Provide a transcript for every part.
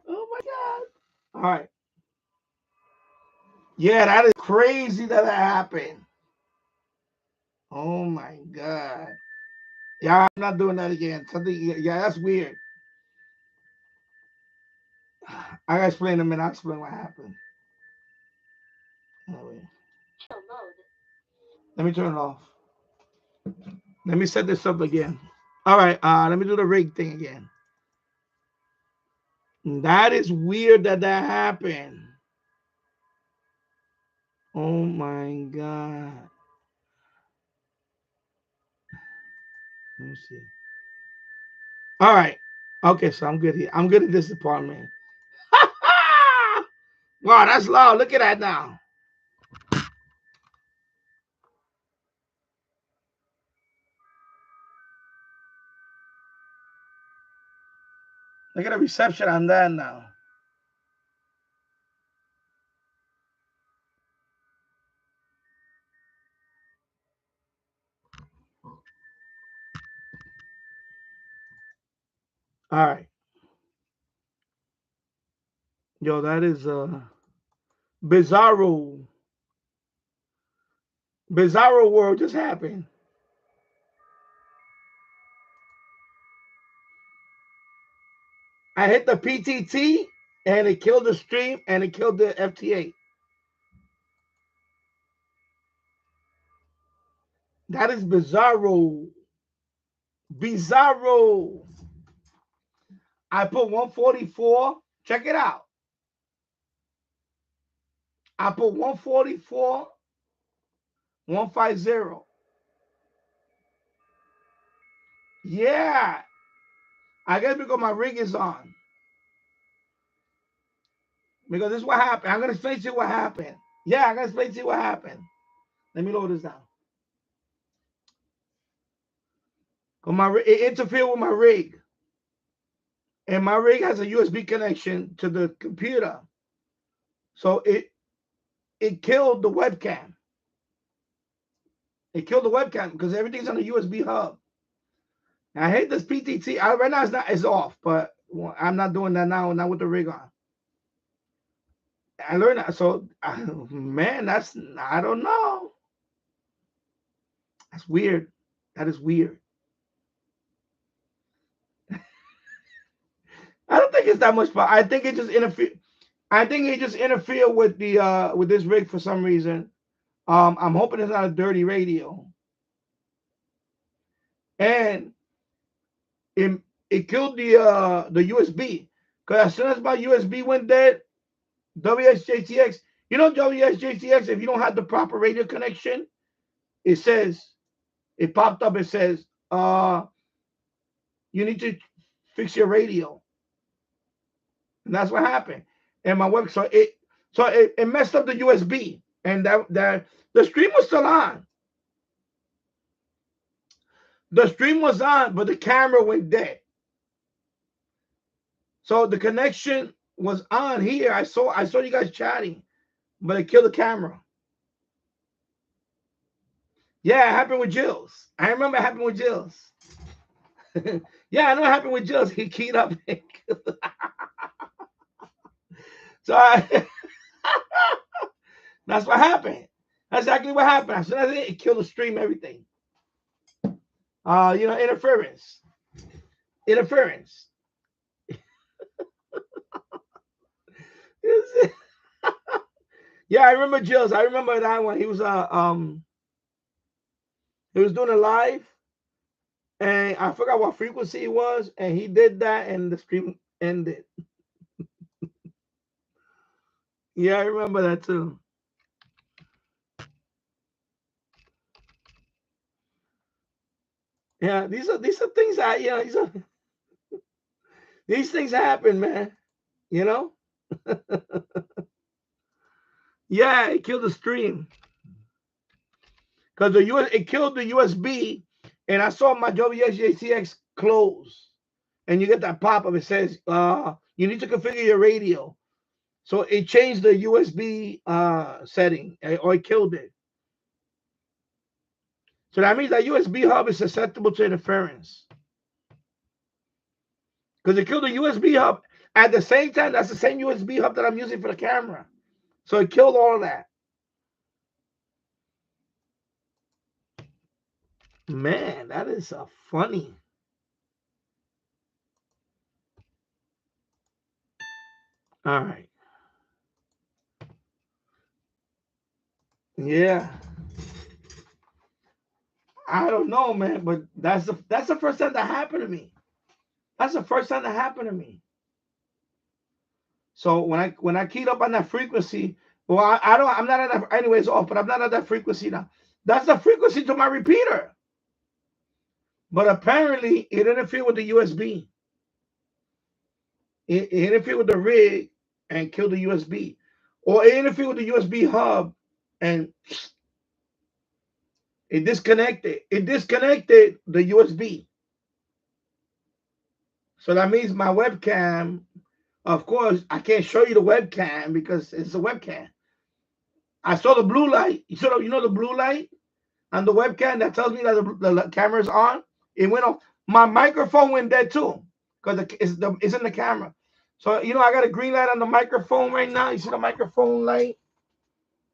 Oh my God. All right. Yeah, that is crazy that happened. Oh my God. Yeah, I'm not doing that again. Something, yeah, that's weird. I gotta explain in a minute. I'll explain what happened. Oh, wait. Let me turn it off. Let me set this up again. All right, let me do the rig thing again. That is weird that happened. Oh my God. Let me see. All right. Okay, so I'm good here. I'm good at this department. Wow, that's loud. Look at that now. Look at the reception on that now. All right. Yo, that is bizarro. Bizarro world just happened. I hit the PTT and it killed the stream and it killed the FTA. That is bizarro. Bizarro. I put 144. Check it out. I put 144, 150. Yeah. I guess because my rig is on. Because this is what happened. I'm going to explain to you what happened. Yeah, I'm going to explain to you what happened. Let me load this down. It interfered with my rig. And my rig has a USB connection to the computer. So it killed the webcam. It killed the webcam because everything's on a USB hub. And I hate this PTT. Right now it's off, but I'm not doing that now. Not with the rig on. I learned that. So man, I don't know. That's weird. That is weird. I don't think it's that much fun. I think it just interfere. I think it just interfered with the with this rig for some reason. I'm hoping it's not a dirty radio. And it killed the USB. Because as soon as my USB went dead, WSJTX, you know WSJTX, if you don't have the proper radio connection, it says, it popped up, it says, you need to fix your radio. And that's what happened. And my web, so it messed up the USB. And that the stream was still on. The stream was on, but the camera went dead. So the connection was on here. I saw you guys chatting, but it killed the camera. Yeah, it happened with Jills. I remember it happened with Jills. Yeah, I know it happened with Jills. He keyed up. So that's what happened. That's exactly what happened. As soon as it killed the stream, everything. Interference. Interference. Yeah, I remember Jills. I remember that one. He was doing a live, and I forgot what frequency it was, and he did that, and the stream ended. Yeah, I remember that too. Yeah, these are things that these things happen, man. You know? Yeah, it killed the stream because it killed the USB, and I saw my WSJTX close, and you get that pop up. It says, "You need to configure your radio." So it changed the USB setting, or it killed it. So that means that USB hub is susceptible to interference. because it killed the USB hub. At the same time, that's the same USB hub that I'm using for the camera. So it killed all of that. Man, that is funny. All right. Yeah. I don't know, man, but that's the first time that happened to me. That's the first time that happened to me. So when I keyed up on that frequency, well, I don't I'm not at that anyways off, but I'm not at that frequency now. That's the frequency to my repeater. But apparently it interfered with the USB. It interfered with the rig and killed the USB. Or it interfered with the USB hub and it disconnected. It disconnected the USB. So that means my webcam, of course, I can't show you the webcam because it's a webcam. I saw the blue light. You know the blue light on the webcam that tells me that the camera's on. It went off. My microphone went dead too because it's in the camera. So I got a green light on the microphone right now. You see the microphone light?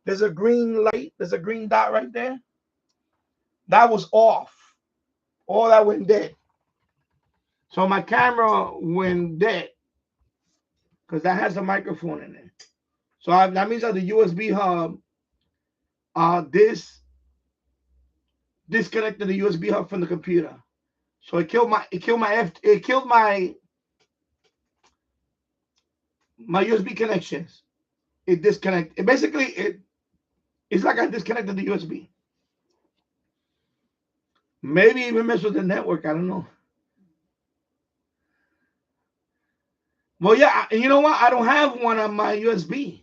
There's a green light. There's a green dot right there. That was off. All that went dead. So my camera went dead because that has a microphone in it. So that means that the USB hub, this disconnected the USB hub from the computer. So it killed my USB connections. It disconnected. It's like I disconnected the USB. Maybe even mess with the network. I don't know. Well, yeah, you know what? I don't have one on my USB.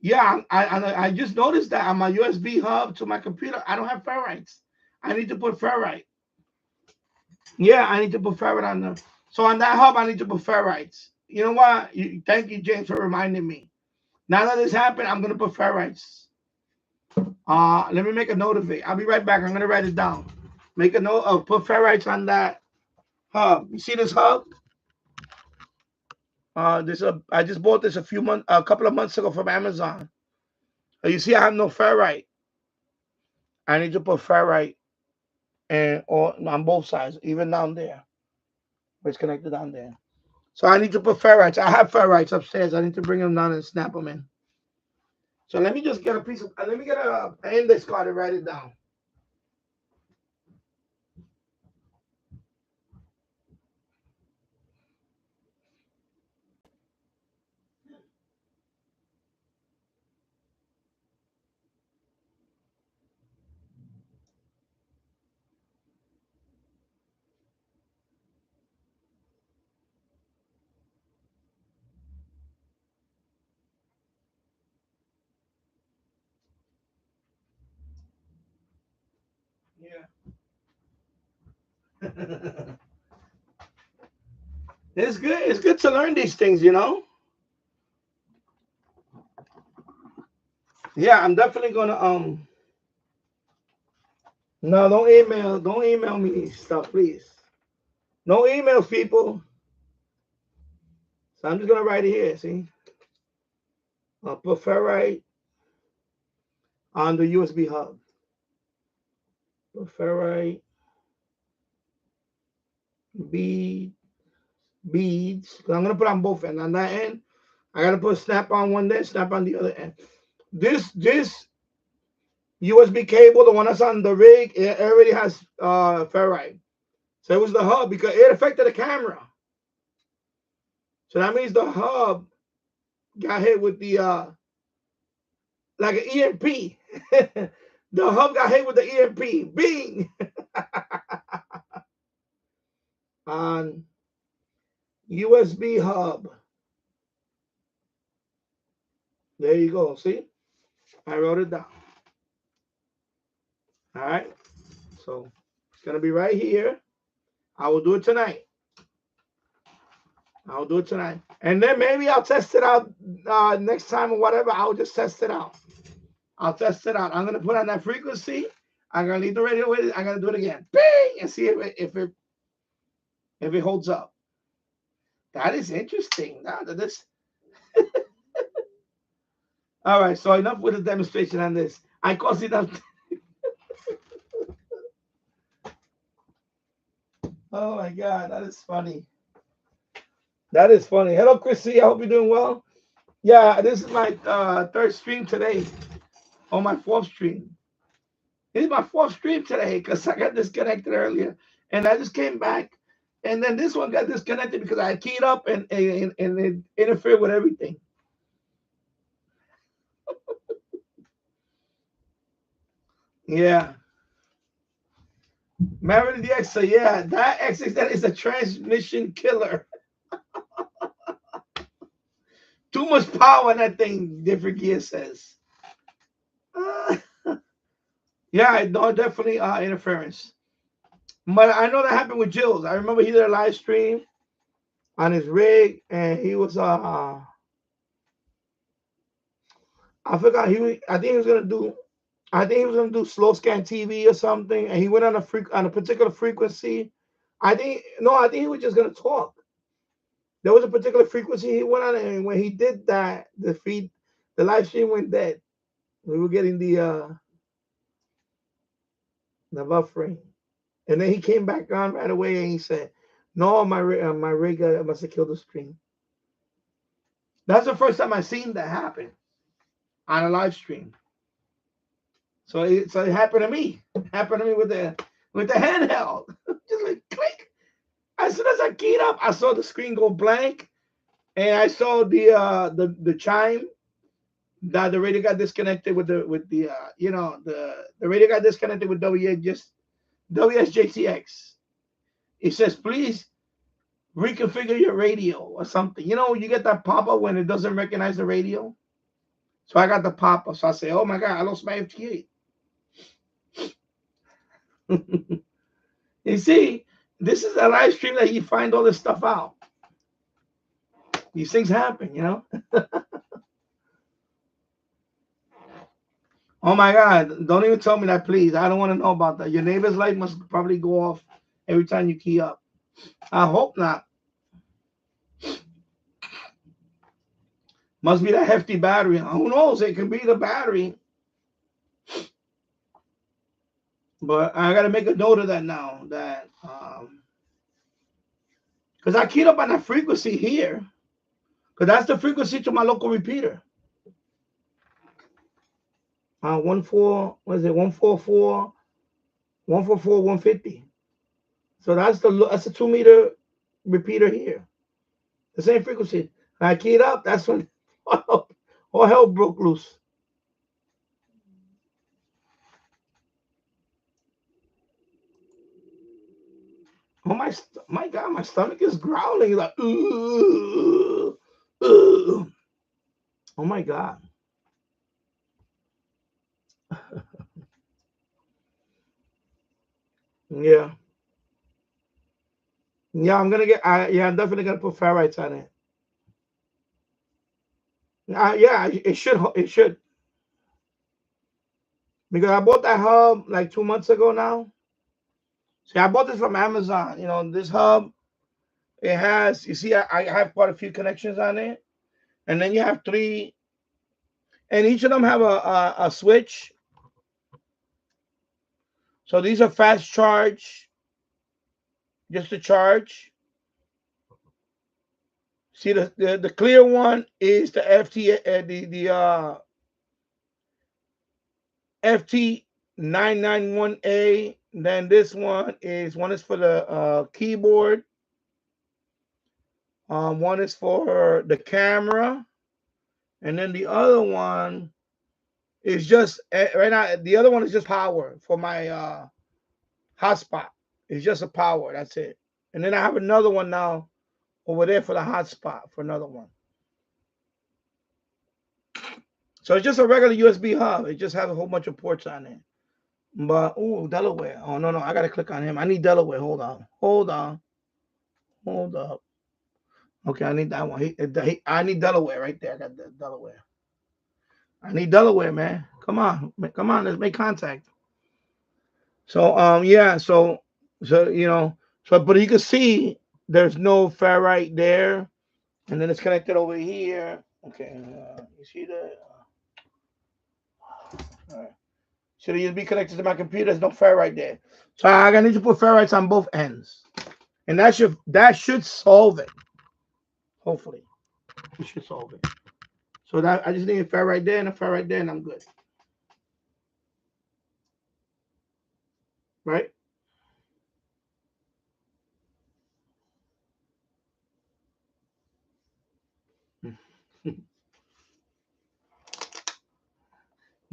Yeah, I just noticed that on my USB hub to my computer, I don't have ferrites. I need to put ferrite. Yeah, I need to put ferrite on them. So on that hub, I need to put ferrites. You know what? Thank you, James, for reminding me. Now that this happened, I'm gonna put ferrites. Let me make a note of it. I'll be right back. I'm gonna write it down. Make a note of put ferrites on that hub. You see this hub? I just bought this a couple of months ago from Amazon. You see, I have no ferrite. I need to put ferrite and or on both sides, even down there. It's connected down there. So I need to put ferrites. I have ferrites upstairs. I need to bring them down and snap them in. So let me just get let me get an index card and write it down. Yeah. It's good. It's good to learn these things. Yeah, I'm definitely gonna. No, don't email me stuff, please. No emails, people. So I'm just gonna write it here. See, I'll put ferrite on the USB hub. Put ferrite bead beads. I'm gonna put on both ends. On that end, I gotta put snap on one end, snap on the other end. This USB cable, the one that's on the rig, it already has ferrite. So it was the hub because it affected the camera. So that means the hub got hit with the like an EMP. The hub got hit with the EMP. Bing on USB hub. There you go. See, I wrote it down. All right. So it's gonna be right here. I will do it tonight. I'll do it tonight, and then maybe I'll test it out next time or whatever. I'll just test it out. I'll test it out. I'm gonna put on that frequency. I'm gonna leave the radio with it. I'm gonna do it again. Bing! And see if it holds up. That is interesting. Now that this. All right, so enough with the demonstration on this. I caused enough. Oh my God, that is funny. That is funny. Hello, Chrissy. I hope you're doing well. Yeah, this is my third stream today, or my fourth stream. This is my fourth stream today because I got disconnected earlier, and I just came back, and then this one got disconnected because I keyed up and it interfered with everything. Yeah, Married the X. So yeah, that X6 is a transmission killer. Too much power in that thing. Different gear says. Uh, yeah, no, definitely interference. But I know that happened with Jill's. I remember he did a live stream on his rig, and he was I forgot I think he was gonna do slow scan TV or something, and he went on on a particular frequency. I think he was just gonna talk. There was a particular frequency he went on, and when he did that, the live stream went dead. We were getting the buffering, and then he came back on right away, and he said, "No, my rig must have killed the stream." That's the first time I seen that happen on a live stream. So it happened to me. It happened to me with the handheld. Just like click. As soon as I keyed up, I saw the screen go blank, and I saw the chime that the radio got disconnected the radio got disconnected with WSJCX. It says please reconfigure your radio or something. You get that pop up when it doesn't recognize the radio. So I got the pop up. So I say, oh my God, I lost my FT8. You see, this is a live stream that you find all this stuff out. These things happen. Oh my God, don't even tell me that, please. I don't want to know about that. Your neighbor's light must probably go off every time you key up. I hope not. Must be that hefty battery. Who knows? It could be the battery. But I got to make a note of that now. Because I keyed up on that frequency here. Because that's the frequency to my local repeater. 144, 150. So that's a 2-meter repeater here. The same frequency. When I keyed up, that's when all hell broke loose. Oh my God, my stomach is growling like ooh. Oh my God. Yeah. Yeah, I'm definitely gonna put ferrites on it. Yeah, it should. Because I bought that hub like 2 months ago now. See, I bought this from Amazon. This hub, it has, you see, I have quite a few connections on it. And then you have 3, and each of them have a switch. So these are fast charge, just to charge. See, the clear one is the FT991A. Then this one is for the keyboard. One is for the camera, and then the other one is just right now. The other one is just power for my hotspot. It's just a power. That's it. And then I have another one now over there for the hotspot for another one. So it's just a regular USB hub. It just has a whole bunch of ports on it. But Delaware. Oh no, I gotta click on him. I need Delaware. Hold on. Hold up. Okay, I need that one. I need Delaware right there. I got Delaware. I need Delaware, man. Come on. Let's make contact. So yeah, so but you can see there's no ferrite there, and then it's connected over here. Okay, you see that? All right. So the USB connected to my computer. There's no ferrite there, so I need to put ferrites on both ends, and that should solve it. Hopefully, it should solve it. So that I just need a ferrite there and a ferrite there, and I'm good. Right?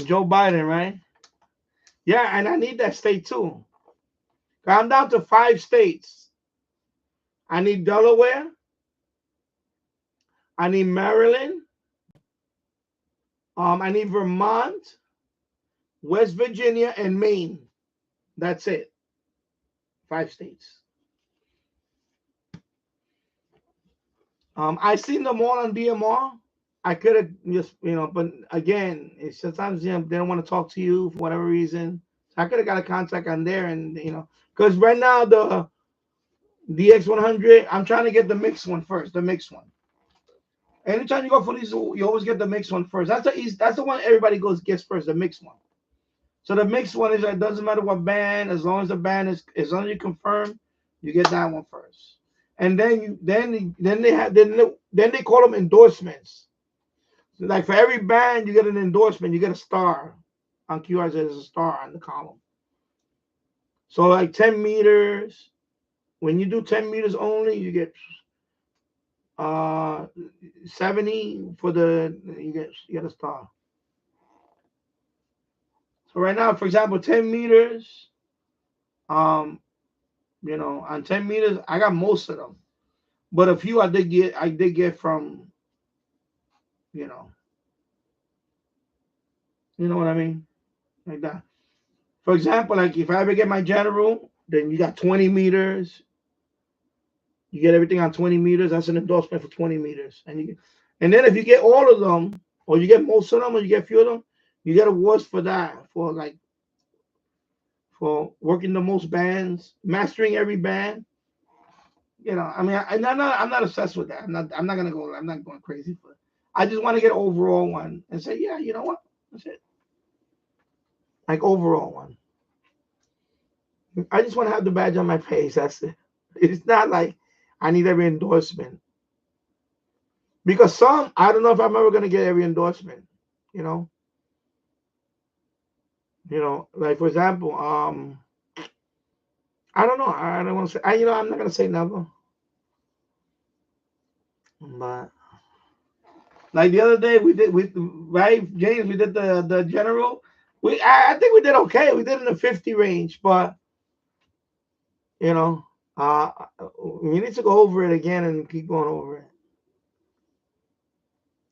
Joe Biden, right? Yeah, and I need that state too. I'm down to 5 states. I need Delaware. I need Maryland. I need Vermont, West Virginia, and Maine. That's it. 5 states. I seen them all on DMR. I could have just, but again, it's sometimes they don't want to talk to you for whatever reason. So I could have got a contact on there, and because right now the X100, I'm trying to get the mixed one first. The mixed one. Anytime you go for these, you always get the mixed one first. That's the one everybody gets first. The mixed one. So the mixed one is it doesn't matter what band, as long as the band is, as long as you confirm, you get that one first. And then they call them endorsements. So like for every band, you get an endorsement. You get a star on QRs. There's a star on the column. So like 10 meters. When you do 10 meters only, you get 70 for you get a star. So right now, for example, 10 meters. On 10 meters, I got most of them. But a few I did get from, you know, you know what I mean? Like that. For example, like if I ever get my general, then you got 20 meters. You get everything on 20 meters. That's an endorsement for 20 meters. And then if you get all of them, or you get most of them, or you get few of them, you get awards for that, for working the most bands, mastering every band. I mean, I'm not obsessed with that. I'm not going crazy for it. I just want to get overall one and say, yeah, you know what? That's it. Like overall one. I just want to have the badge on my face. That's it. It's not like I need every endorsement. Because some, I don't know if I'm ever gonna get every endorsement. You know. Like for example, I don't know. I don't want to say. I'm not gonna say never. But like the other day, we did with right, James. We did the general. I think we did okay. We did in the 50 range, but you know, uh, we need to go over it again and keep going over it.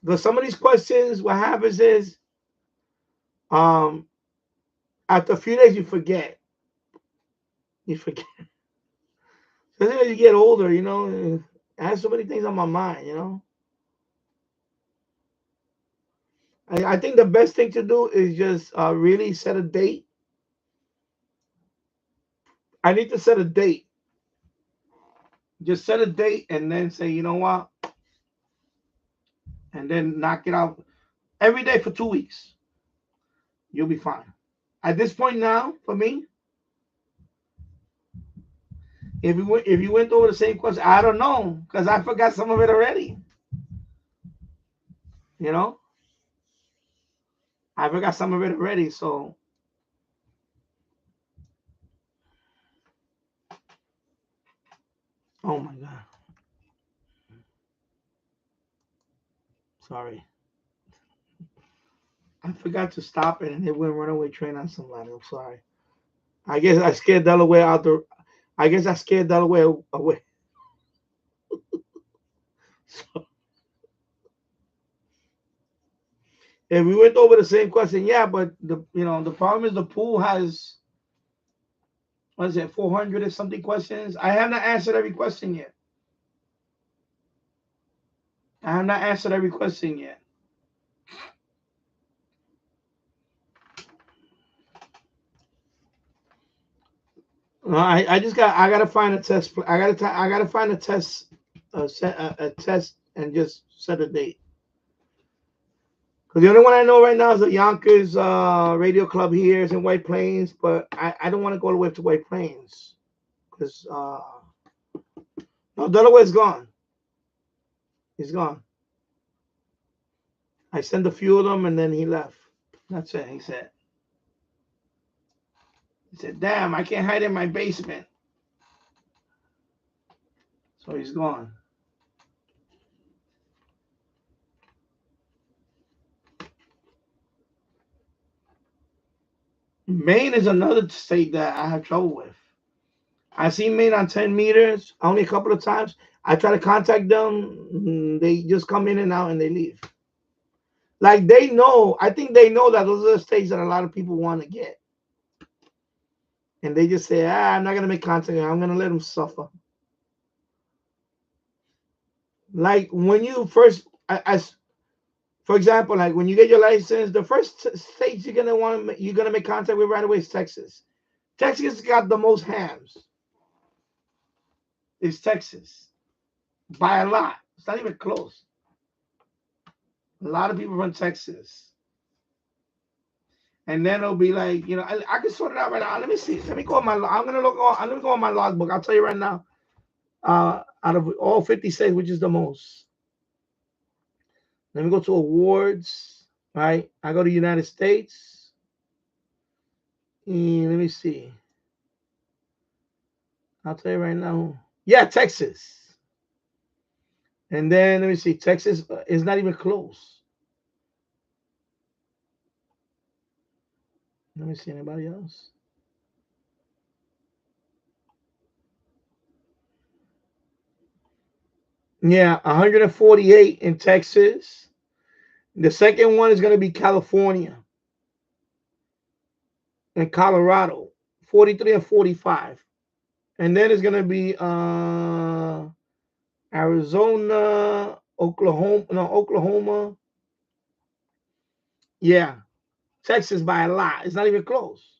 Because some of these questions, what happens is, um, after a few days, you forget. You forget. Especially as you get older, I have so many things on my mind. I think the best thing to do is just really set a date. I need to set a date. Just set a date and then say, you know what? And then knock it out every day for 2 weeks. You'll be fine. At this point now, for me, if you went over the same question, I don't know because I forgot some of it already. You know, I forgot some of it already. So, oh my god, sorry, I forgot to stop it and it went runaway train on somebody. I'm sorry. I guess I scared Delaware out the. I guess I scared Delaware away. So, if we went over the same question, yeah, but the problem is the pool has, what is it, 400 or something questions. I have not answered every question yet. I have not answered every question yet. I just I gotta find a test. I gotta find a test, a test, and just set a date. Because the only one I know right now is the Yonkers Radio Club here is in White Plains, but I don't want to go all the way up to White Plains because no, Delaware's gone. He's gone. I sent a few of them and then he left. That's it. He said, damn, I can't hide in my basement. So he's gone. Maine is another state that I have trouble with. I seen Maine on 10 meters only a couple of times. I try to contact them. They just come in and out and they leave. Like they know, I think they know that those are the states that a lot of people want to get. And they just say, I'm not going to make contact. I'm going to let them suffer. Like when you first, for example, like when you get your license, the first states you're gonna make contact with right away is Texas. Texas got the most hams. It's Texas by a lot. It's not even close. A lot of people from Texas, and then it'll be like, I can sort it out right now. Let me see. Let me go on my. I'm gonna look. I'm gonna go on my logbook. I'll tell you right now. Out of all 50 states, which is the most? Let me go to awards. Right. I go to United States. And let me see. I'll tell you right now. Yeah, Texas. And then let me see. Texas is not even close. Let me see anybody else. Yeah, 148 in Texas. The second one is going to be California and Colorado, 43 and 45. And then it's going to be Arizona, Oklahoma. Yeah, Texas by a lot. It's not even close.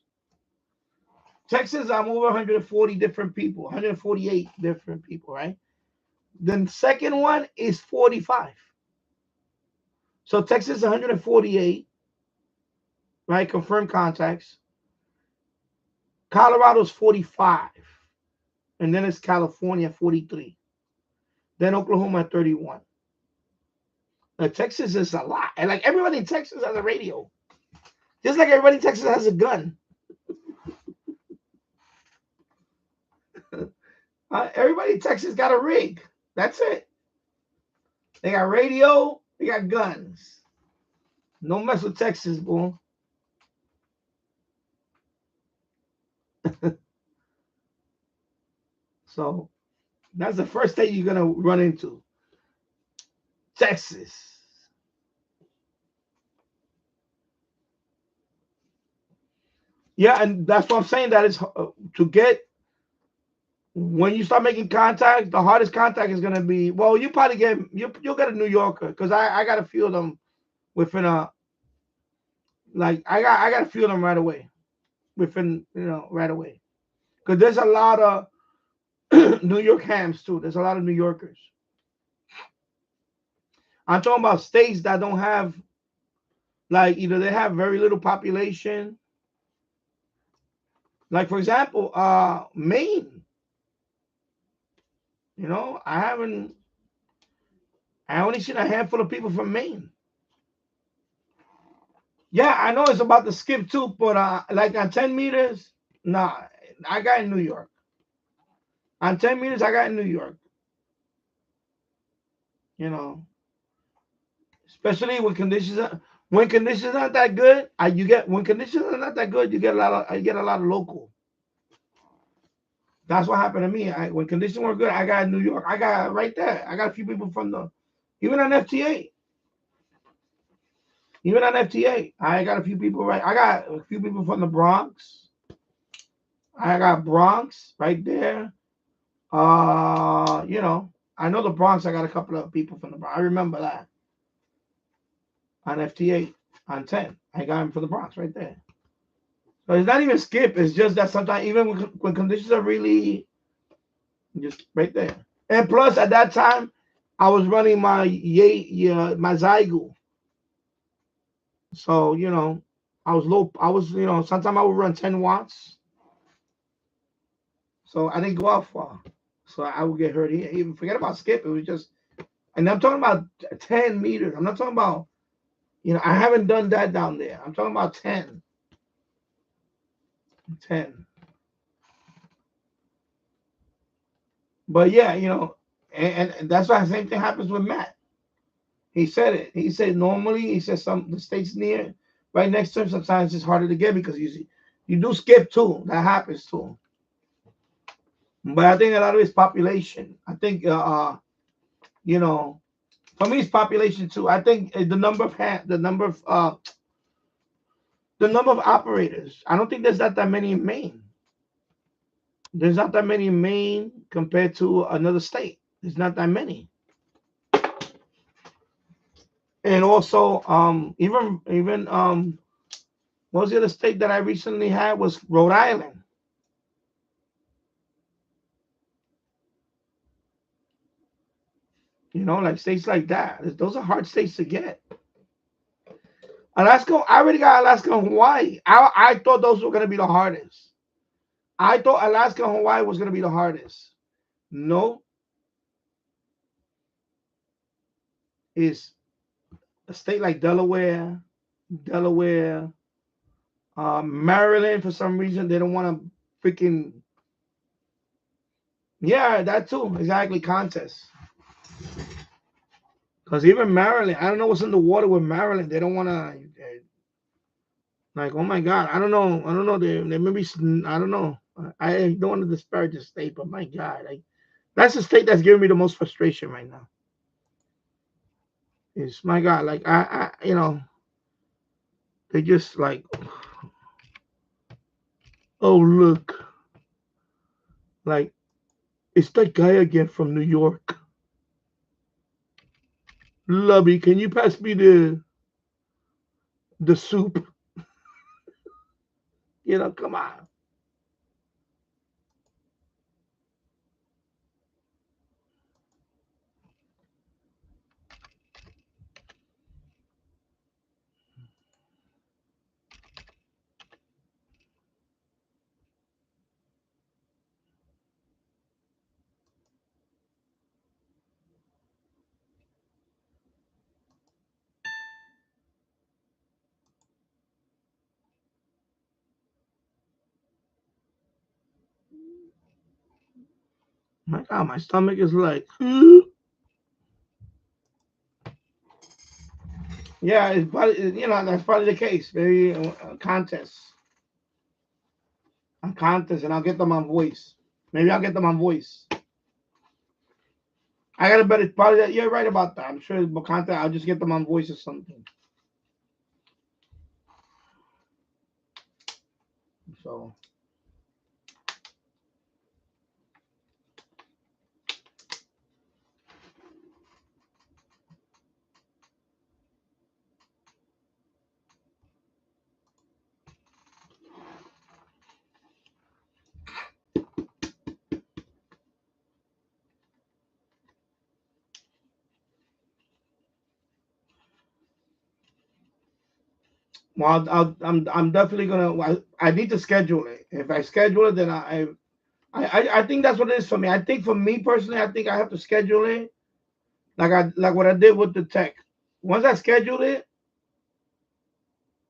Texas, I'm over 140 different people, 148 different people, right? The second one is 45. So Texas 148, right? Confirmed contacts. Colorado's 45. And then it's California 43. Then Oklahoma 31. Now, Texas is a lot. And like everybody in Texas has a radio. Just like everybody in Texas has a gun. Everybody in Texas got a rig. That's it. They got radio, they got guns. No mess with Texas, boy. So that's the first state you're gonna run into. Texas. Yeah, and that's what I'm saying. That is to get when you start making contact. The hardest contact is gonna be you probably you'll get a New Yorker because I got a few of them within a I got a few of them right away within right away because there's a lot of New York hams too. There's a lot of New Yorkers. I'm talking about states that don't have like either they have very little population. Like for example, Maine. I only seen a handful of people from Maine. Yeah, I know it's about to skip too, but like on 10 meters, nah, I got in New York. On 10 meters, I got in New York. You know, especially when conditions aren't that good, when conditions are not that good, you get a lot of local. That's what happened to me. When conditions were good, I got in New York. I got right there. I got a few people from even on FTA. Even on FTA, I got a few people right. I got a few people from the Bronx. I got Bronx right there. I know the Bronx. I got a couple of people from the Bronx. I remember that on FTA on 10. I got him from the Bronx right there. So it's not even skip. It's just that sometimes even when conditions are really just right there. And plus, at that time, I was running my my Zygo. So I was low. I was sometimes I would run 10 watts. So I didn't go out far. So I would get hurt. Even forget about skip. It was just, and I'm talking about 10 meters. I'm not talking about I haven't done that down there. I'm talking about 10. 10. But yeah, and that's why the same thing happens with Matt. He said it. He said normally he said some the states near right next to him sometimes it's harder to get because you do skip too. That happens too. But I think a lot of it's population. I think you know for me it's population too. I think the number of operators. I don't think there's not that many in Maine. There's not that many in Maine compared to another state. There's not that many. And also, even what was the other state that I recently had was Rhode Island. Like states like that. Those are hard states to get. Alaska, I already got Alaska and Hawaii. I thought those were gonna be the hardest. I thought Alaska and Hawaii was gonna be the hardest. No, it's a state like Delaware, Maryland. For some reason, they don't want to freaking. Yeah, that too. Exactly, contests. Because even Maryland, I don't know what's in the water with Maryland. They don't want to, like, oh my God, I don't know. I don't know. They maybe, I don't know. I don't want to disparage the state, but my God, like, that's the state that's giving me the most frustration right now. Is my God, like, they just like, oh, look, like, it's that guy again from New York. Lubby, can you pass me the soup? Come on. My God, my stomach is like, yeah, it's probably, that's probably the case. Maybe a contest, and I'll get them on voice. Maybe I'll get them on voice. I got to bet it's probably that. You're right about that. I'm sure it's contest. I'll just get them on voice or something. So, well, I'm definitely gonna. I need to schedule it. If I schedule it, then I think that's what it is for me. I think for me personally, I think I have to schedule it like what I did with the tech. Once I scheduled it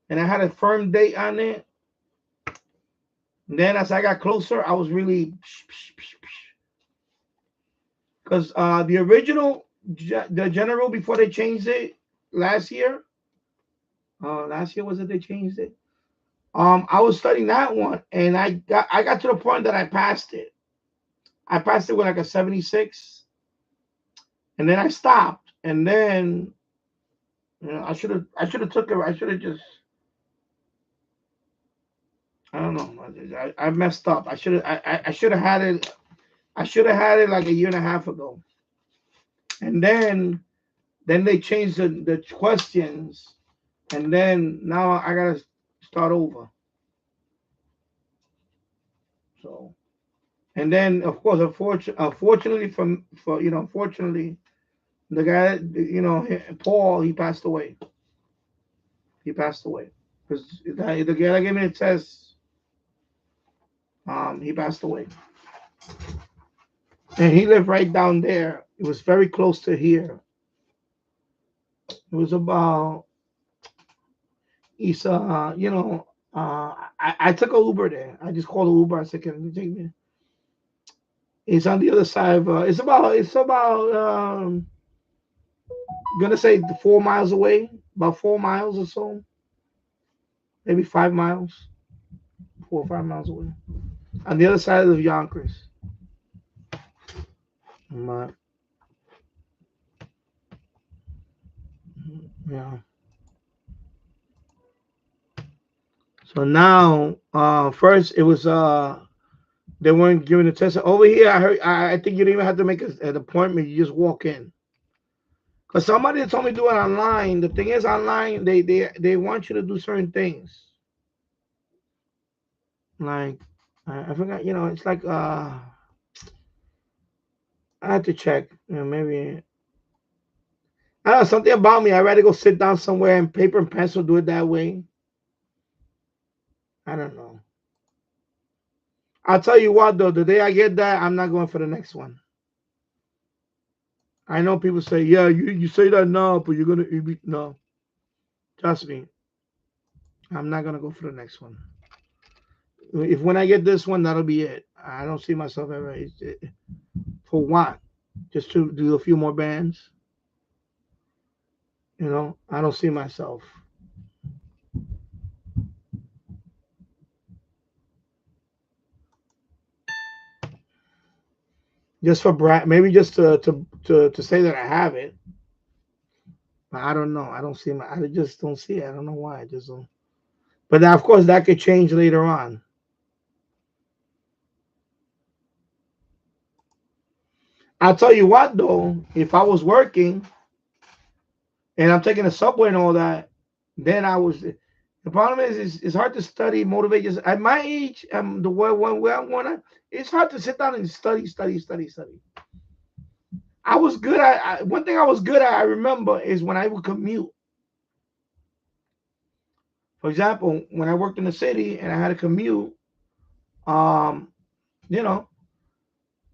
and I had a firm date on it, then as I got closer, I was really because the original the general before they changed it last year. Last year was it they changed it? I was studying that one, and I got to the point that I passed it. I passed it with like a 76, and then I stopped, and then I should have took it. I should have just I don't know. I messed up. I should have had it. I should have had it like a year and a half ago, and then they changed the questions, and then now I gotta start over. So, and then of course, unfortunately, unfortunately, the guy, Paul, he passed away. He passed away because the guy that gave me the test, he passed away, and he lived right down there. It was very close to here. It was about East, I took a Uber there. I just called the Uber. I said, "Can you take me?" It's on the other side of. It's about gonna say 4 miles away, about 4 miles or so, maybe 5 miles, 4 or 5 miles away, on the other side of Yonkers. My, yeah. So now, first it was they weren't giving the test over here. I heard. I think you don't even have to make an appointment. You just walk in. Cause somebody told me to do it online. The thing is, online they want you to do certain things. Like I forgot. It's like I had to check. Maybe I don't know something about me. I'd rather go sit down somewhere and paper and pencil do it that way. I don't know. I'll tell you what though. The day I get that, I'm not going for the next one. I know people say, yeah, you say that now, but no. Trust me, I'm not gonna go for the next one. If when I get this one, that'll be it. I don't see myself ever. For what? Just to do a few more bands? I don't see myself. Just for maybe just to say that I have it. But I don't know. I don't see my. I just don't see it. I don't know why. I just don't. But of course, that could change later on. I'll tell you what though. If I was working and I'm taking a subway and all that, then I was. The problem is, it's hard to study, motivate. Just at my age, the way where I wanna, it's hard to sit down and study. I was good at one thing. I was good at. I remember is when I would commute. For example, when I worked in the city and I had to commute, um, you know,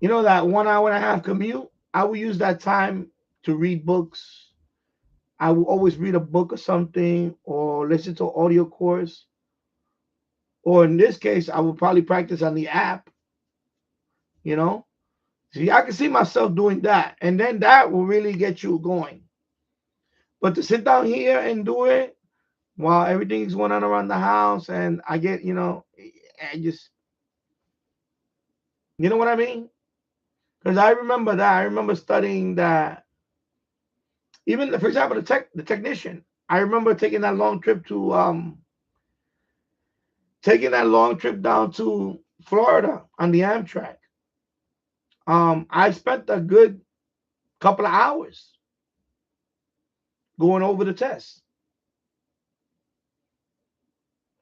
that 1 hour and a half commute, I would use that time to read books. I would always read a book or something, or listen to an audio course, or in this case, I would probably practice on the app. You know, see, I can see myself doing that, and then that will really get you going. But to sit down here and do it while everything's going on around the house, and I get, I just, you know what I mean? Because I remember that. I remember studying that. Even for example, the technician. I remember taking that long trip down to Florida on the Amtrak. I spent a good couple of hours going over the test,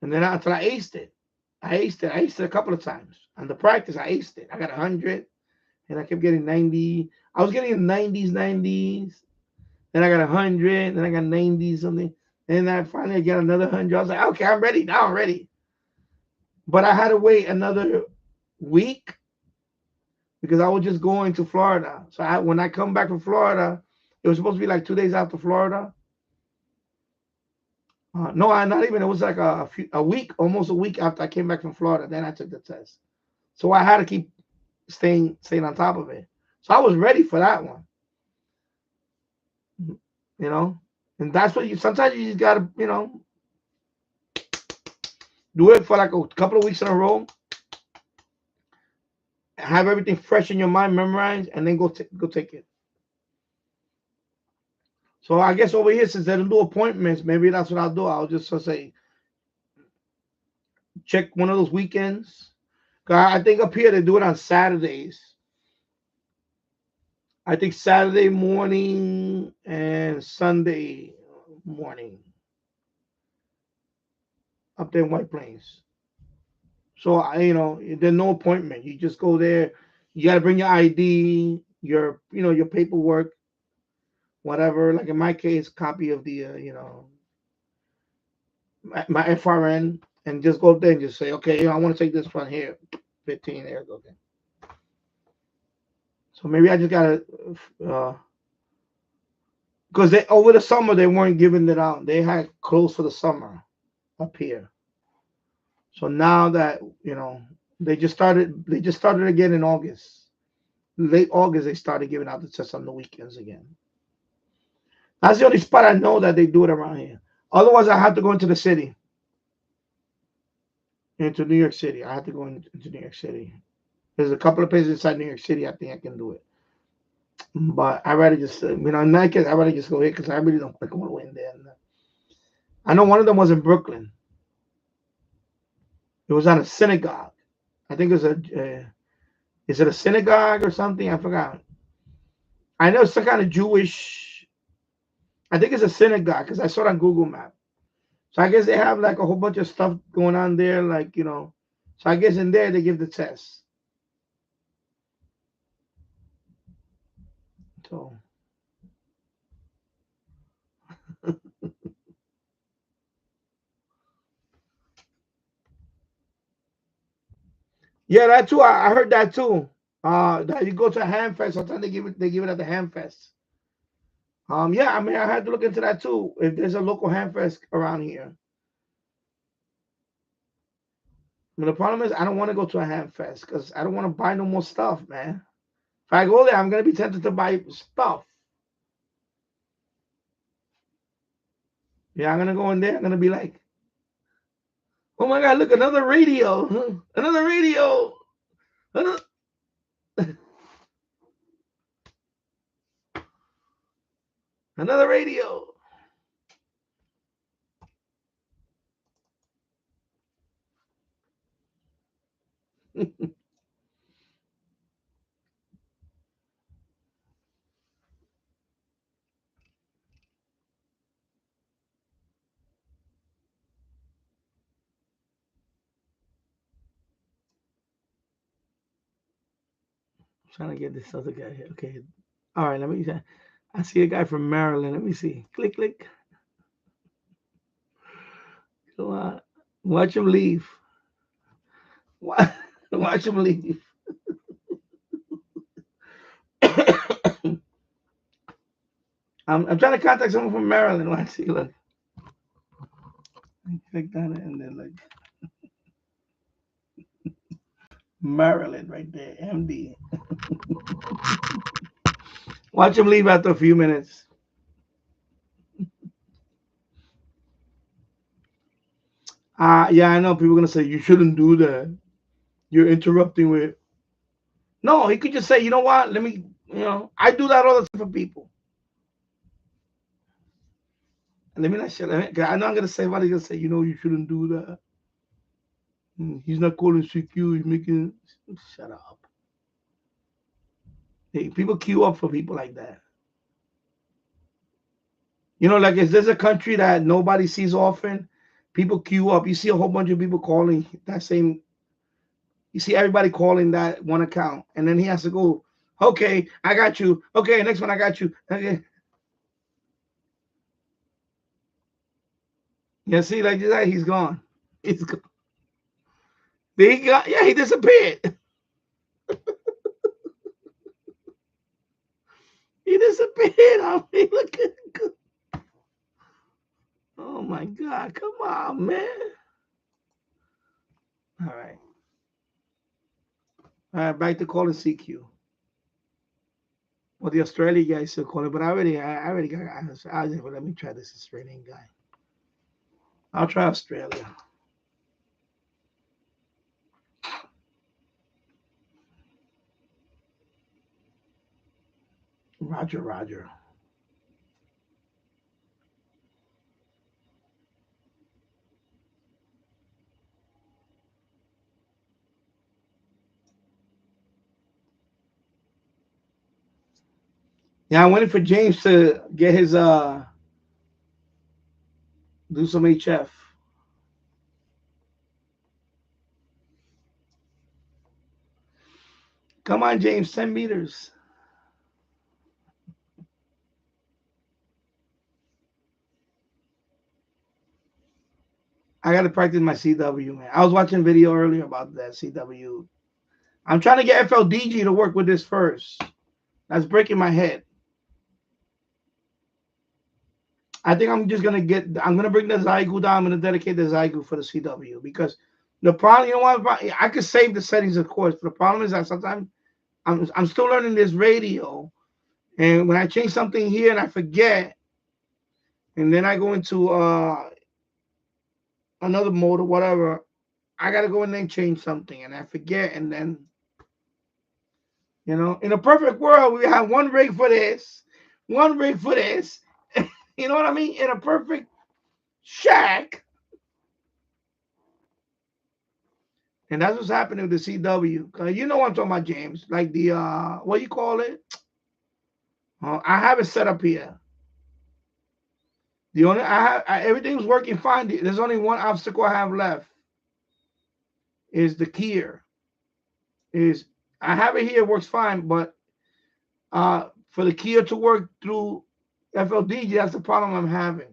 and then until I aced it. I aced it a couple of times. On the practice, I aced it. I got 100, and I kept getting 90. I was getting 90s. Then I got 100. Then I got 90 something. And then I finally got another 100. I was like, okay, I'm ready. Now I'm ready. But I had to wait another week because I was just going to Florida. So when I come back from Florida, it was supposed to be like 2 days after Florida. No, not even. It was like a week, almost a week after I came back from Florida. Then I took the test. So I had to keep staying on top of it. So I was ready for that one. You know, and that's what sometimes you just gotta do it for like a couple of weeks in a row, have everything fresh in your mind, memorized, and then go take it. So I guess over here, since they don't do appointments, maybe that's what I'll do. I'll just say check one of those weekends. I think up here they do it on Saturdays. I think Saturday morning and Sunday morning up there in White Plains. So there's no appointment. You just go there. You got to bring your ID, your paperwork, whatever. Like in my case, copy of the my FRN, and just go up there and just say, okay, I want to take this one here, 15 there. Okay. So maybe I just gotta, because they over the summer they weren't giving it out. They had closed for the summer up here. So now that they just started again in August, late August they started giving out the tests on the weekends again. That's the only spot I know that they do it around here. Otherwise, I have to go into the city, into New York City. I have to go into New York City. There's a couple of places inside New York City. I think I can do it. But I rather just, in that case, I rather just go here because I really don't want to go in there. I know one of them was in Brooklyn. It was at a synagogue. I think it was is it a synagogue or something? I forgot. I know it's some kind of Jewish. I think it's a synagogue because I saw it on Google Maps. So I guess they have like a whole bunch of stuff going on there, like. So I guess in there they give the test. So yeah, that too. I heard that too. That you go to a ham fest, sometimes they give it at the ham fest. Yeah, I mean I had to look into that too. If there's a local ham fest around here. But the problem is I don't want to go to a ham fest because I don't want to buy no more stuff, man. If I go there, I'm gonna be tempted to buy stuff. Yeah, I'm gonna go in there. I'm gonna be like, oh my god, look, another radio, another radio, another, another radio. Trying to get this other guy here. Okay. All right, let me see. I see a guy from Maryland. Let me see. Click, click. Go on. Watch him leave. Watch him leave. I'm trying to contact someone from Maryland. Let's see. Look. Click on it and then like Maryland right there. MD. Watch him leave after a few minutes. Yeah, I know people are gonna say you shouldn't do that. You're interrupting with. No, he could just say, you know what? Let me. I do that all the time for people. And let me not shut. I know I'm gonna say what he's gonna say. You shouldn't do that. He's not calling CQ. He's making. Shut up. Hey, people queue up for people like that. Like if there's a country that nobody sees often, people queue up. You see a whole bunch of people calling that same. You see everybody calling that one account, and then he has to go. Okay, I got you. Okay, next one, I got you. Okay. Yeah, see, like that, he's gone. He's gone. He got. Yeah, he disappeared. He disappeared. I mean, look at. Oh my God! Come on, man. All right. All right, back to calling CQ. Well, the Australian guy still calling, but I already got. Let me try this Australian guy. I'll try Australia. Roger, Roger. Yeah, I'm waiting for James to get his do some HF. Come on, James, 10 meters. I got to practice my CW, man. I was watching a video earlier about that CW. I'm trying to get FLDG to work with this first. That's breaking my head. I think I'm going to bring the Zygu down. I'm going to dedicate the Zygu for the CW because the problem, you know what? I could save the settings, of course, but the problem is that sometimes I'm still learning this radio. And when I change something here and I forget, and then I go into another mode or whatever, I got to go in there and change something and I forget. And then, in a perfect world, we have one rig for this, one rig for this. You know what I mean? In a perfect shack. And that's what's happening with the CW. You know what I'm talking about, James. Like the, what do you call it? I have it set up here. The only, everything's working fine. There's only one obstacle I have left. Is the keyer. I have it here, works fine, but for the keyer to work through FLDG, that's the problem I'm having.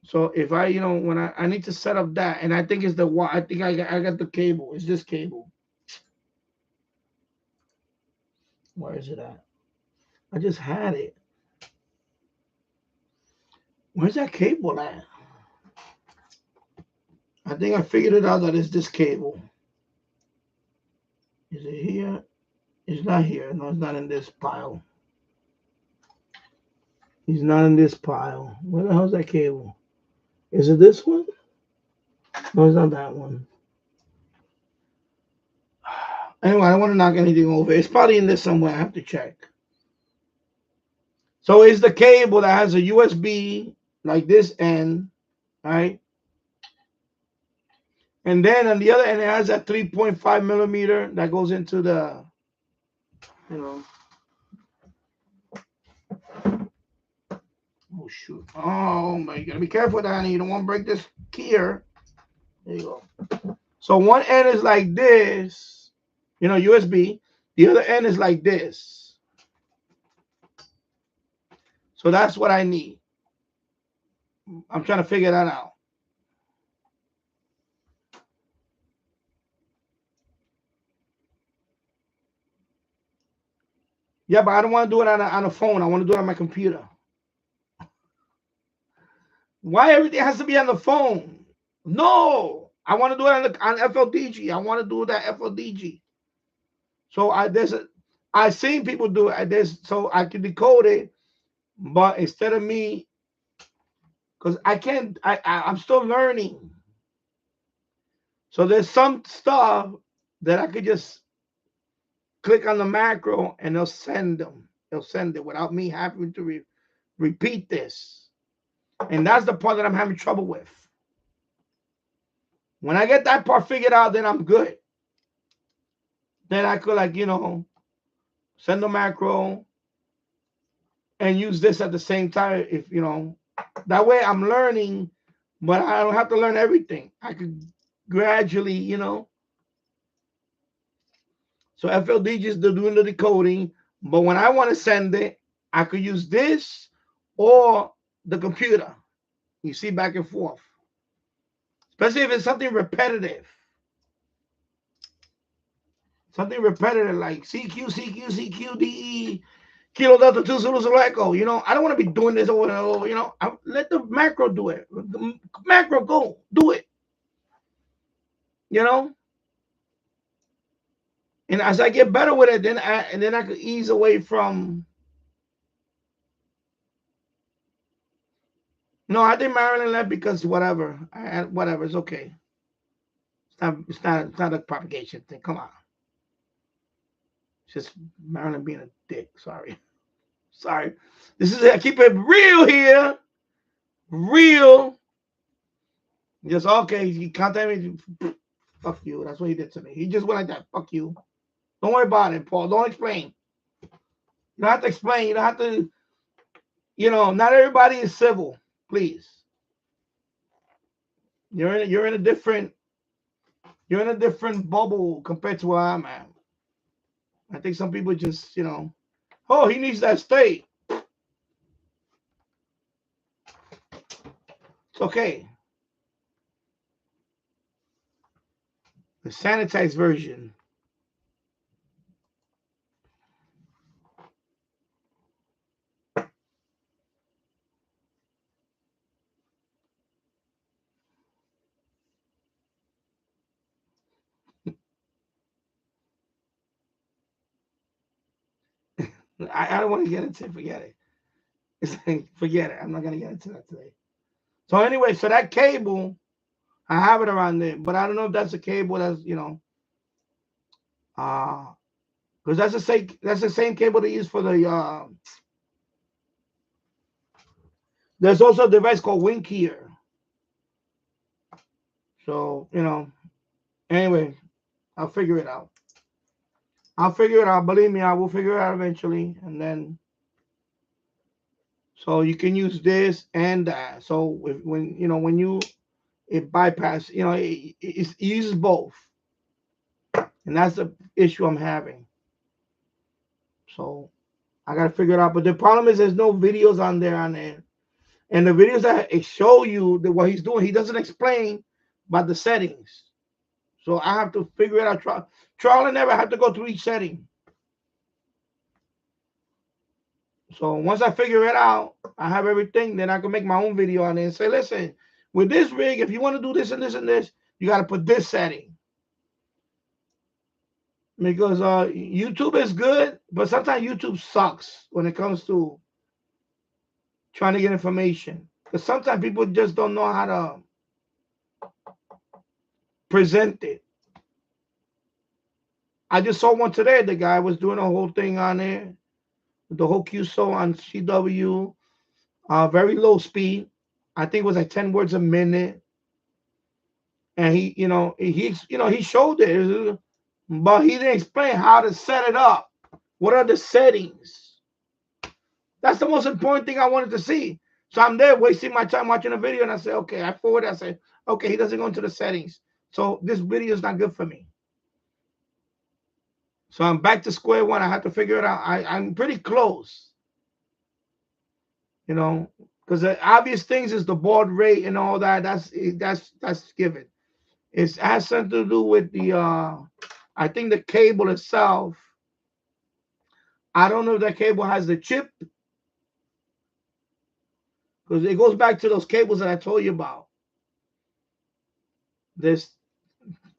So if I, when I need to set up that, and I think it's I think I got the cable. It's this cable. Where is it at? I just had it. Where's that cable at? I think I figured it out that it's this cable. Is it here? It's not here. No, it's not in this pile. He's not in this pile. Where the hell's that cable? Is it this one? No, it's not that one. Anyway, I don't want to knock anything over. It's probably in this somewhere. I have to check. So it's the cable that has a USB like this end, right? And then on the other end, it has that 3.5 millimeter that goes into the, Oh, shoot. Oh, my God. Be careful, Danny. You don't want to break this keyer. There you go. So one end is like this, USB. The other end is like this. So that's what I need. I'm trying to figure that out. Yeah, but I don't want to do it on a phone. I want to do it on my computer. Why everything has to be on the phone? No, I want to do it on FLDG. I want to do that FLDG. So I've seen people do it. So I can decode it, but instead of me, because I can't, I'm still learning. So there's some stuff that I could just click on the macro and they'll send them. They'll send it without me having to repeat this. And that's the part that I'm having trouble with. When I get that part figured out, then I'm good. Then I could send the macro and use this at the same time. If that way I'm learning, but I don't have to learn everything. I could gradually, So FLDG is doing the decoding, but when I want to send it, I could use this or the computer. You see, back and forth. Especially if it's something repetitive. Something repetitive like CQ, CQ, CQ, DE, Kilo Delta 2 Zulu Zulu Echo. I don't want to be doing this over and over. Let the macro do it. The macro go do it. And as I get better with it, then I could ease away from. No, I think Maryland left because whatever. Whatever, it's okay. It's not a propagation thing. Come on. It's just Maryland being a dick. Sorry. This is it. I keep it real here. Real. Just okay. He contacted me. Fuck you. That's what he did to me. He just went like that. Fuck you. Don't worry about it, Paul. Don't explain. You don't have to explain. You don't have to. Not everybody is civil. Please. You're in a different You're in a different bubble compared to where I'm at. I think some people just, oh, he needs that state. It's okay. The sanitized version. I don't want to get into it. Forget it. It's like, forget it. I'm not going to get into that today. So anyway, so that cable, I have it around there, but I don't know if that's a cable that's, because that's the same cable they use for the there's also a device called Winkeer. So, anyway, I'll figure it out. Believe me, I will figure it out eventually. And then, so you can use this and that. So when it bypass, it uses both. And that's the issue I'm having. So I got to figure it out. But the problem is there's no videos on there. And the videos that it show you what he's doing, he doesn't explain about the settings. So I have to figure it out. Trial and error. I have to go through each setting. So once I figure it out, I have everything, then I can make my own video on it and say, listen, with this rig, if you want to do this and this and this, you got to put this setting. Because YouTube is good, but sometimes YouTube sucks when it comes to trying to get information. Because sometimes people just don't know how to present it. I just saw one today. The guy was doing a whole thing on there, the whole QSO on CW, very low speed. I think it was like 10 words a minute. And he showed it, but he didn't explain how to set it up. What are the settings? That's the most important thing I wanted to see. So I'm there wasting my time watching a video, and I say, okay, I forward. I say, okay, he doesn't go into the settings, so this video is not good for me. So I'm back to square one. I have to figure it out. I'm pretty close, because the obvious things is the baud rate and all that. That's given. It has something to do with the I think the cable itself. I don't know if that cable has the chip, because it goes back to those cables that I told you about. This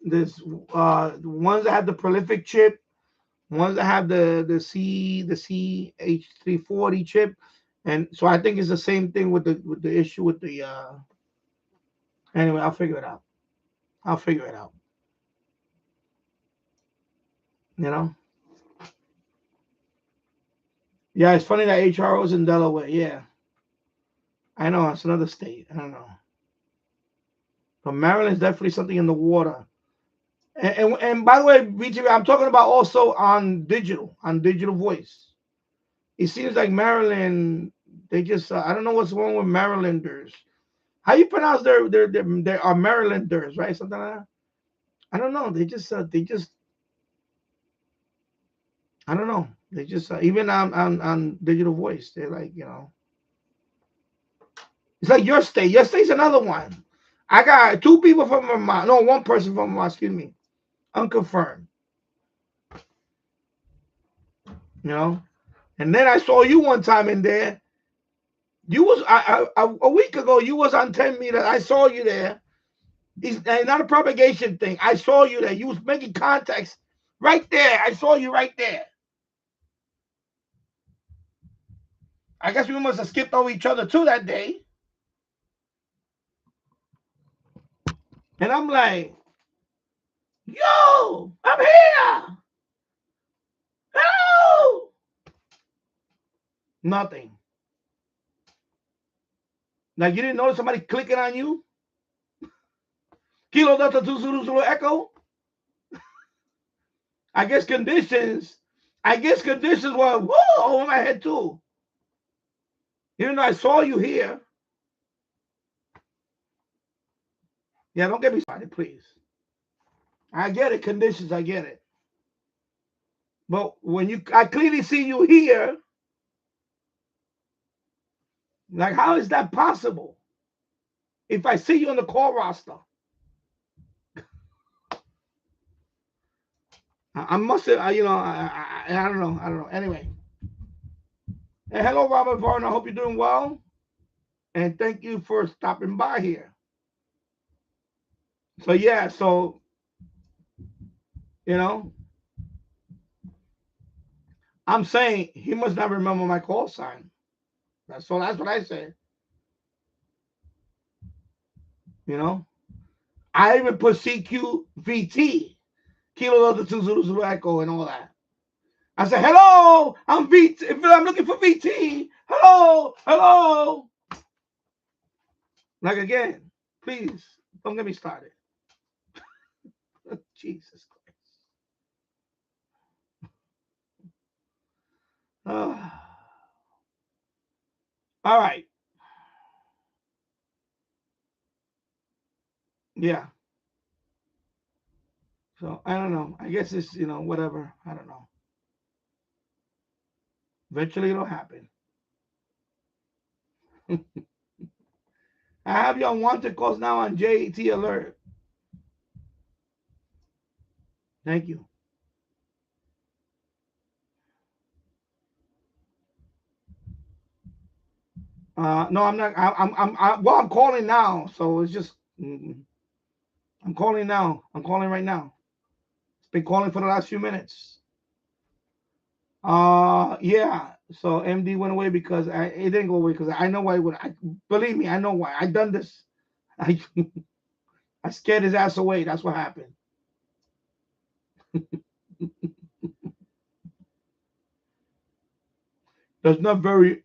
ones that have the prolific chip, ones that have the CH340 chip, and so I think it's the same thing with the issue with the. Anyway, I'll figure it out. Yeah, it's funny that HRO is in Delaware. Yeah, I know it's another state. I don't know, but Maryland is definitely something in the water. And by the way, BTV, I'm talking about also on digital voice. It seems like Maryland, they just I don't know what's wrong with Marylanders. How you pronounce they are Marylanders, right? Something like that. I don't know. They just I don't know. They just even on digital voice, they're like it's like your state. Your state's another one. I got two people from Vermont. No, one person from Vermont. Excuse me, unconfirmed. And then I saw you one time in there. You was a week ago. You was on 10 meters. I saw you there. It's not a propagation thing. I saw you there. You was making contacts right there. I saw you right there. I guess we must have skipped over each other too that day. And I'm like, yo, I'm here. Hello. Nothing. Like you didn't notice somebody clicking on you? Kilo Delta 2 Zulu Echo? I guess conditions were over my head too. Even though I saw you here. Yeah, don't get me started, please. I get it. Conditions, I get it. But when I clearly see you here, like, how is that possible? If I see you on the call roster, I must have, I don't know. I don't know. Anyway, hey, hello, Robert Vaughn. I hope you're doing well. And thank you for stopping by here. So, yeah, you know, I'm saying he must not remember my call sign. That's what I said. You know, I even put CQVT, Kilo Delta Two Zulu Zulu Echo, and all that. I said, hello, I'm VT. I'm looking for VT. Hello, hello. Like, again, please don't get me started. Jesus Christ. All right. Yeah. So I don't know. I guess it's, whatever. I don't know. Eventually it'll happen. I have you on wanted calls now on JET alert. Thank you. No, I'm not. I'm calling now. So it's just, I'm calling now. I'm calling right now. It's been calling for the last few minutes. Yeah. So MD went away because it didn't go away because I know why. Believe me, I know why. I done this. I I scared his ass away. That's what happened. That's not very.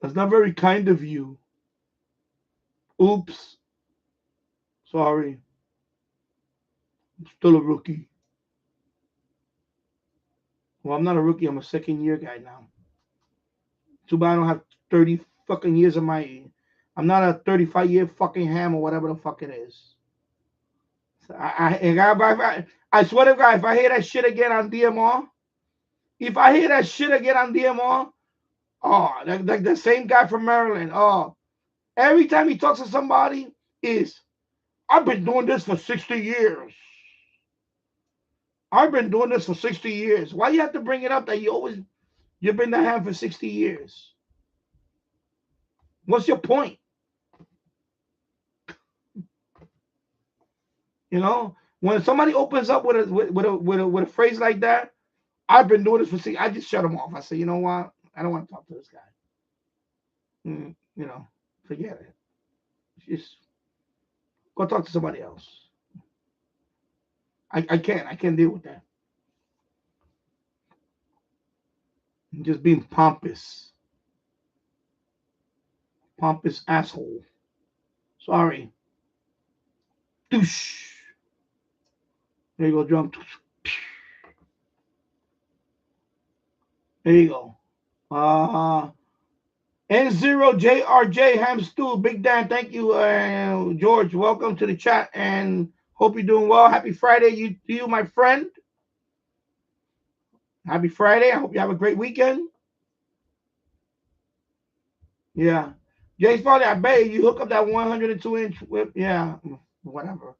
That's not very kind of you. Oops. Sorry. I'm still a rookie. Well, I'm not a rookie. I'm a second year guy now. Too bad I don't have 30 fucking years of my. I'm not a 35-year fucking ham or whatever the fuck it is. So I swear to God, if I hear that shit again on DMR, oh, like the same guy from Maryland, oh, every time he talks to somebody is, I've been doing this for 60 years. I've been doing this for 60 years. Why you have to bring it up that you've been the ham for 60 years? What's your point? You know, when somebody opens up with a phrase like that, I've been doing this for 60. I just shut them off. I say, you know what? I don't want to talk to this guy. Forget it. Just go talk to somebody else. I can't deal with that. Just being pompous asshole. Sorry. Doosh. There you go, drum. There you go. N0JRJ Ham Stew. Big Dan, thank you. George, welcome to the chat and hope you're doing well. Happy Friday to you, my friend. Happy Friday. I hope you have a great weekend. Yeah. James Farley, I bet you hook up that 102-inch whip. Yeah, whatever.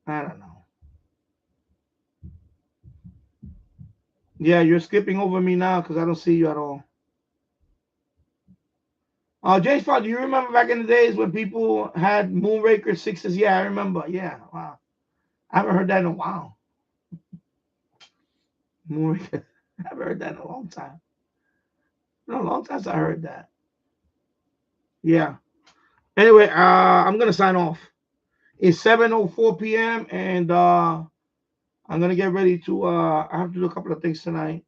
I don't know. Yeah, you're skipping over me now because I don't see you at all. James Farley, do you remember back in the days when people had Moonraker 6s? Yeah, I remember. Yeah, wow. I haven't heard that in a while. Moonraker. I haven't heard that in a long time. In a long time since I heard that. Yeah. Anyway, I'm gonna sign off. It's 7:04 p.m. and I'm gonna get ready to. I have to do a couple of things tonight.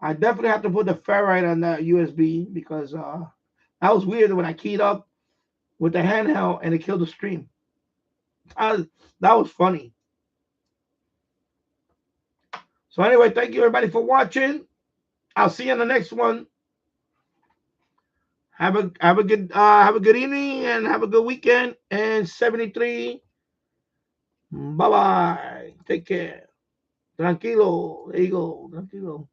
I definitely have to put the ferrite on that USB because that was weird when I keyed up with the handheld and it killed the stream. That was funny. So anyway, thank you everybody for watching. I'll see you in the next one. Have a good evening and have a good weekend. And 73 Bye bye. Take care. Tranquilo. There you go. Tranquilo.